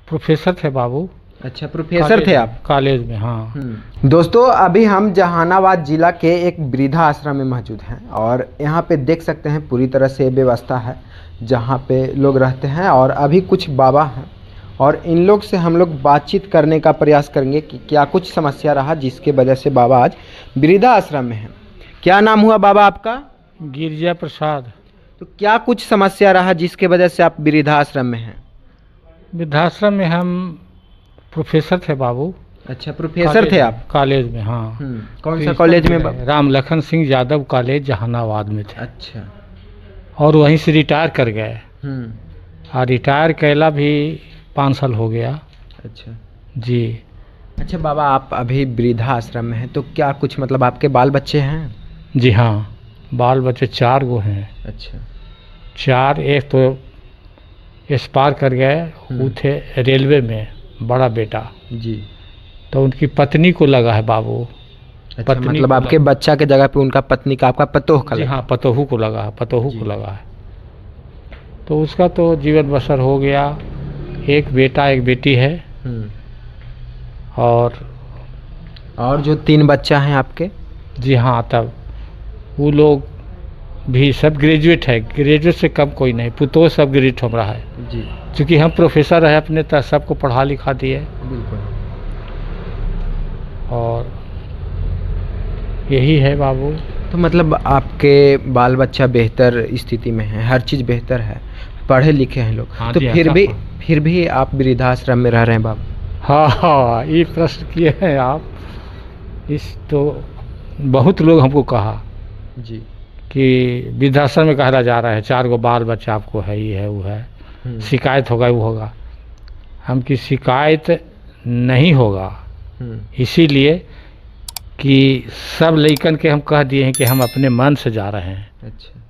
Professor थे बाबू। अच्छा, professor थे आप कॉलेज में, हाँ। दोस्तों, अभी हम जहानाबाद जिला के एक वृद्धा आश्रम में मौजूद हैं और यहाँ पे देख सकते हैं पूरी तरह से व्यवस्था है जहाँ पे लोग रहते हैं। और अभी कुछ बाबा हैं और इन लोग से हम लोग बातचीत करने का प्रयास करेंगे कि क्या कुछ समस्या रहा जिसके वजह से बाबा आज वृद्धा आश्रम में हैं। क्या नाम हुआ बाबा आपका? गिरिजा प्रसाद। तो क्या कुछ समस्या रहा जिसके वजह से आप वृद्धाश्रम में हैं? वृद्धाश्रम में हम प्रोफेसर थे बाबू। अच्छा, प्रोफेसर थे आप कॉलेज में, हाँ। कौन सा कॉलेज में? राम लखन सिंह यादव कॉलेज जहानाबाद में थे। अच्छा। और वहीं से रिटायर कर गए। और रिटायर कैला भी 5 साल हो गया। अच्छा जी। अच्छा बाबा, आप अभी वृद्धा आश्रम में हैं तो क्या कुछ मतलब आपके बाल बच्चे हैं? जी हाँ, बाल बच्चे 4 गो हैं। अच्छा। 4, एक तो एक्सपायर कर गए, वो थे रेलवे में, बड़ा बेटा जी। तो उनकी पत्नी को लगा है बाबू। अच्छा, मतलब आपके बच्चा के जगह पे उनका पत्नी का, आपका पतोह का? जी हाँ, पतोहू को लगा है, पतोहू को लगा है। तो उसका तो जीवन बसर हो गया। एक बेटा एक बेटी है। और जो 3 बच्चा हैं आपके? जी हाँ, तब वो लोग भी सब ग्रेजुएट है। ग्रेजुएट से कम कोई नहीं, पुतोह सब ग्रेजुएट हो रहा है जी। क्योंकि हम प्रोफेसर है अपने तक, सबको पढ़ा लिखा दिए। बिल्कुल। और यही है बाबू। तो मतलब आपके बाल बच्चा बेहतर स्थिति में है, हर चीज़ बेहतर है, पढ़े लिखे हैं लोग। हाँ, तो फिर भी आप वृद्धाश्रम में रह रहे हैं बाबू? हाँ हाँ, ये प्रश्न किए हैं आप। इस तो बहुत लोग हमको कहा जी कि वृद्धाश्रम में कहला जा रहा है, 4 गो बाल बच्चा आपको है, ये है वो है, शिकायत होगा वो होगा। हम की शिकायत नहीं होगा, इसीलिए कि सब लइकन के हम कह दिए हैं कि हम अपने मन से जा रहे हैं। अच्छा।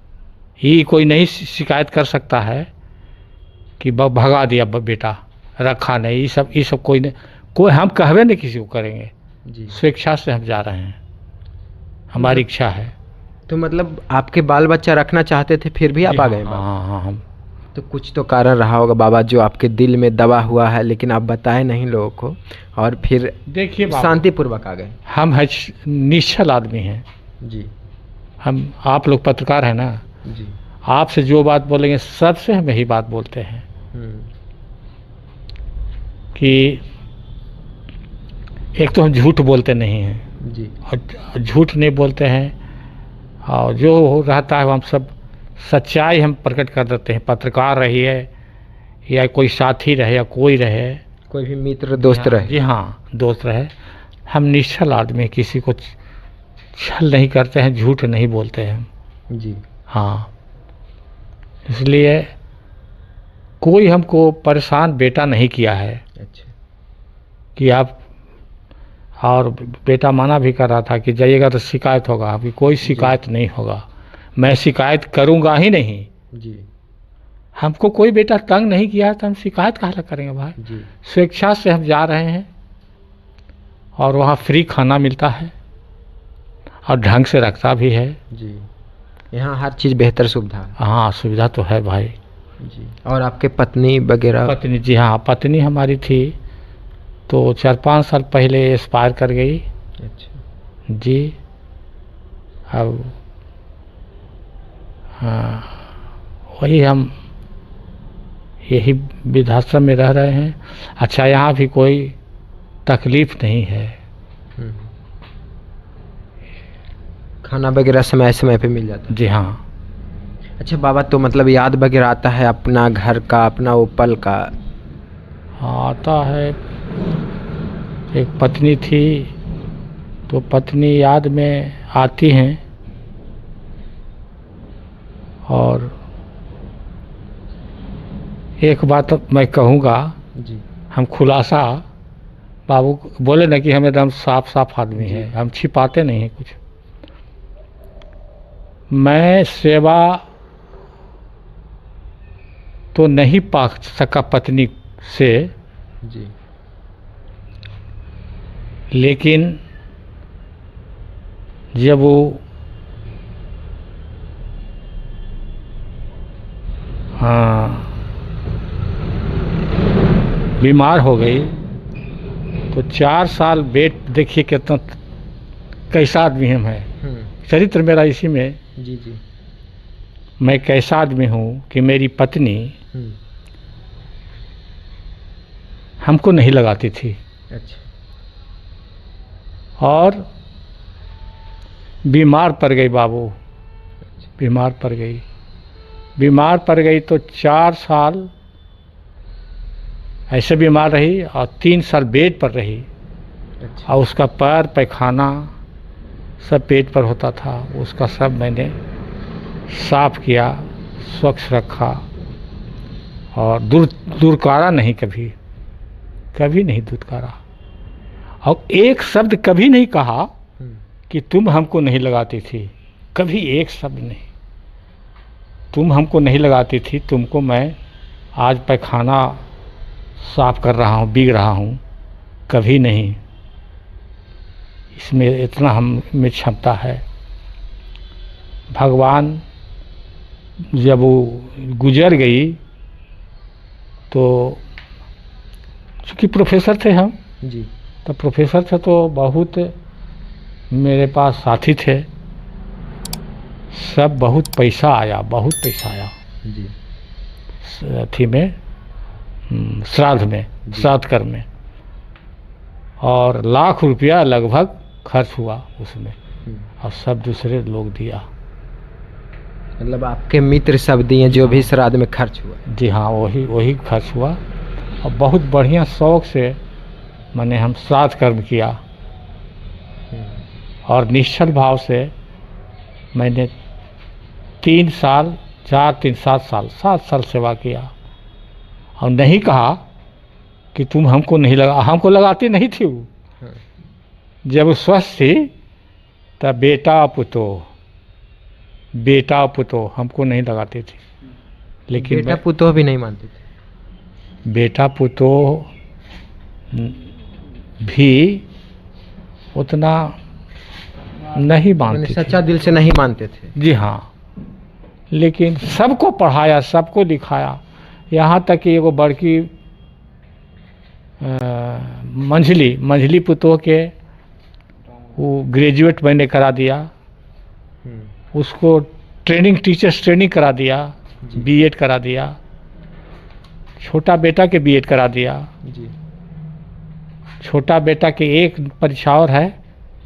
ये कोई नहीं शिकायत कर सकता है कि भगा दिया बेटा, रखा नहीं। ये सब कोई नहीं, कोई हम कहवे नहीं किसी को करेंगे जी। स्वेच्छा से हम जा रहे हैं, हमारी इच्छा है। तो मतलब आपके बाल बच्चा रखना चाहते थे फिर भी आप आ गए? हाँ, हम तो कुछ तो कारण रहा होगा बाबा जो आपके दिल में दबा हुआ है, लेकिन आप बताए नहीं लोगों को और फिर देखिए शांतिपूर्वक आ गए। हम है निश्चल आदमी हैं जी। हम, आप लोग पत्रकार हैं ना जी। आपसे जो बात बोलेंगे सबसे हम यही बात बोलते हैं कि एक तो हम झूठ बोलते नहीं हैं जी। और झूठ नहीं बोलते हैं, और जो रहता है हम सब सच्चाई हम प्रकट कर देते हैं। पत्रकार रहिए या कोई साथी रहे या कोई रहे, कोई भी मित्र दोस्त रहे। जी हाँ, दोस्त रहे। हम निश्चल आदमी, किसी को छल नहीं करते हैं, झूठ नहीं बोलते हैं जी। हाँ, इसलिए कोई हमको परेशान बेटा नहीं किया है। अच्छा। कि आप, और बेटा मना भी कर रहा था कि जाइएगा तो शिकायत होगा। अभी कोई शिकायत नहीं होगा, मैं शिकायत करूंगा ही नहीं जी। हमको कोई बेटा तंग नहीं किया तो हम शिकायत कहाँ करेंगे भाई जी। स्वेच्छा से हम जा रहे हैं और वहाँ फ्री खाना मिलता है और ढंग से रखता भी है जी। यहाँ हर चीज़ बेहतर सुविधा। हाँ, सुविधा तो है भाई जी। और आपके पत्नी वगैरह? पत्नी, जी हाँ, पत्नी हमारी थी तो 4-5 साल पहले एक्सपायर कर गई। अच्छा जी। अब हाँ, वही हम यही वृद्धाश्रम में रह रहे हैं। अच्छा, यहाँ भी कोई तकलीफ नहीं है, खाना वगैरह समय समय पे मिल जाता है? जी हाँ। अच्छा बाबा, तो मतलब याद वगैरह आता है अपना घर का, अपना वो पल का? आता है। एक पत्नी थी तो पत्नी याद में आती हैं। और एक बात मैं कहूँगा जी, हम खुलासा, बाबू बोले ना कि हम एकदम साफ साफ आदमी हैं, हम छिपाते नहीं हैं कुछ। मैं सेवा तो नहीं पा सका पत्नी से जी, लेकिन जब वो बीमार हो गई तो 4 साल बेड, देखिए कितना कैसा आदमी हम हैं। चरित्र मेरा इसी में, जी जी। मैं कैसा आदमी हूँ कि मेरी पत्नी हमको नहीं लगाती थी। अच्छा। और बीमार पड़ गई बाबू, बीमार पड़ गई। बीमार पड़ गई तो 4 साल ऐसे बीमार रही और 3 साल बेड पर रही। अच्छा। और उसका पैर पैखाना सब पेट पर होता था, उसका सब मैंने साफ किया, स्वच्छ रखा और दुरकारा नहीं, कभी कभी नहीं दुरकारा। और एक शब्द कभी नहीं कहा कि तुम हमको नहीं लगाती थी, कभी एक शब्द नहीं। तुम हमको नहीं लगाती थी, तुमको मैं आज पैखाना साफ कर रहा हूँ, बीग रहा हूँ, कभी नहीं। इसमें इतना हम में क्षमता है। भगवान जब वो गुजर गई तो चूँकि प्रोफेसर थे हम जी, तो प्रोफेसर थे तो बहुत मेरे पास साथी थे, सब बहुत पैसा आया, बहुत पैसा आया जी, अथी में, श्राद्ध में, श्राद्ध कर्म में, और लाख रुपया लगभग खर्च हुआ उसमें, और सब दूसरे लोग दिया। मतलब आपके मित्र सब दिए जो भी श्राद्ध में खर्च हुआ? जी हाँ, वही खर्च हुआ। और बहुत बढ़िया शौक से मैंने हम श्राद्ध कर्म किया और निश्चल भाव से मैंने 3 साल 7 साल सेवा किया। और नहीं कहा कि तुम हमको नहीं लगा, हमको लगाती नहीं थी वो। जब स्वस्थ थी तब बेटा पुतो हमको नहीं लगाती थी। लेकिन बेटा पुतो भी नहीं मानते थे? बेटा पुतो भी उतना नहीं मानते, सच्चा दिल से नहीं मानते थे। जी हाँ, लेकिन सबको पढ़ाया, सबको दिखाया। यहाँ तक कि एगो बड़की मंझली पुतोह के वो ग्रेजुएट मैंने करा दिया, उसको टीचर्स ट्रेनिंग करा दिया, बीएड करा दिया। छोटा बेटा के बीएड करा दिया जी। छोटा बेटा के एक परीक्षा और है,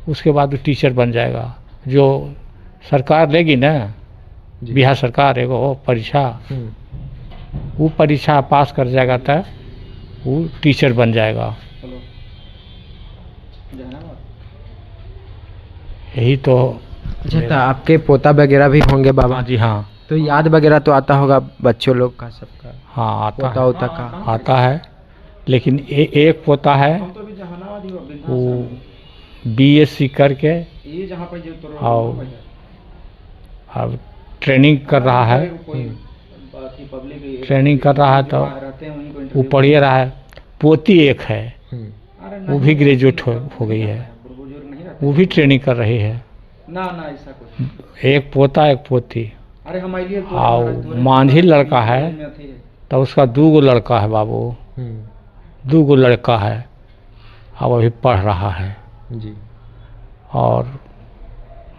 उसके बाद वो टीचर बन जाएगा। जो सरकार लेगी ना, बिहार सरकार एगो परीक्षा, वो परीक्षा पास कर जाएगा तो वो टीचर बन जाएगा। यही तो। अच्छा, तो आपके पोता वगैरह भी होंगे बाबा? जी हाँ। तो याद वगैरह तो आता होगा बच्चों लोग का, सबका? हाँ आता पोता है, होता का आता है। लेकिन एक पोता है वो बीएससी करके और अब ट्रेनिंग कर रहा है, तो वो पढ़िए रहा है। पोती एक है, वो भी ग्रेजुएट हो गई है, वो भी ट्रेनिंग कर रही है। एक पोता एक पोती। और मांझी लड़का है तो उसका 2 लड़का है बाबू, 2 लड़का है अब अभी पढ़ रहा है जी। और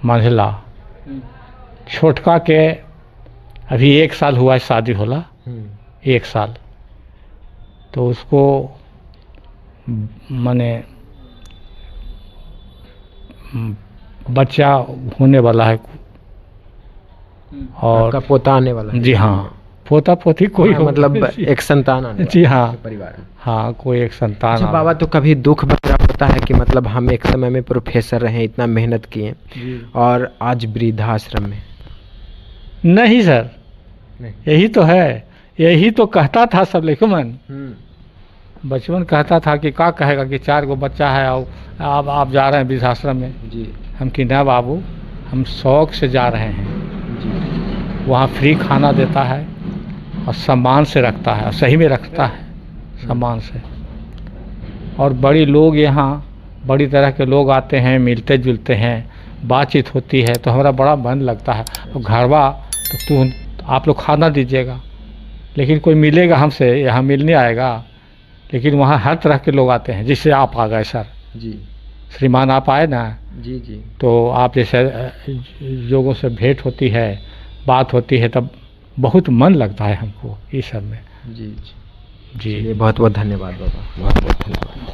मंझला छोटका के अभी 1 साल हुआ है शादी होला, 1 साल। तो उसको माने बच्चा होने वाला है और आपका पोता आने वाला है? जी हाँ, पोता पोती कोई हो, मतलब एक संतान आने जी हाँ, परिवार में। हाँ, कोई एक संतान। अच्छा बाबा, तो कभी दुख वगैरह होता है कि मतलब हम एक समय में प्रोफेसर रहे, इतना मेहनत किए और आज वृद्धाश्रम में? नहीं सर, नहीं। यही तो है, यही तो कहता था सब लेकिन बचपन कहता था कि क्या कहेगा कि 4 गो बच्चा है और आप जा रहे हैं वृद्धाश्रम में जी। हम कि ना बाबू, हम शौक से जा रहे हैं जी। वहाँ फ्री खाना देता है और सम्मान से रखता है, और सही में रखता है सम्मान से। और बड़ी लोग यहाँ बड़ी तरह के लोग आते हैं, मिलते जुलते हैं, बातचीत होती है तो हमारा बड़ा मन लगता है। तो घरवा तो आप लोग खाना दीजिएगा, लेकिन कोई मिलेगा हमसे, यहाँ मिलने आएगा, लेकिन वहाँ हर तरह के लोग आते हैं, जिससे आप आ गए सर जी श्रीमान, आप आए ना, जी जी तो आप जैसे लोगों से भेंट होती है, बात होती है, तब बहुत मन लगता है हमको इस सब में। जी जी बहुत बहुत धन्यवाद बाबा, बहुत बहुत धन्यवाद।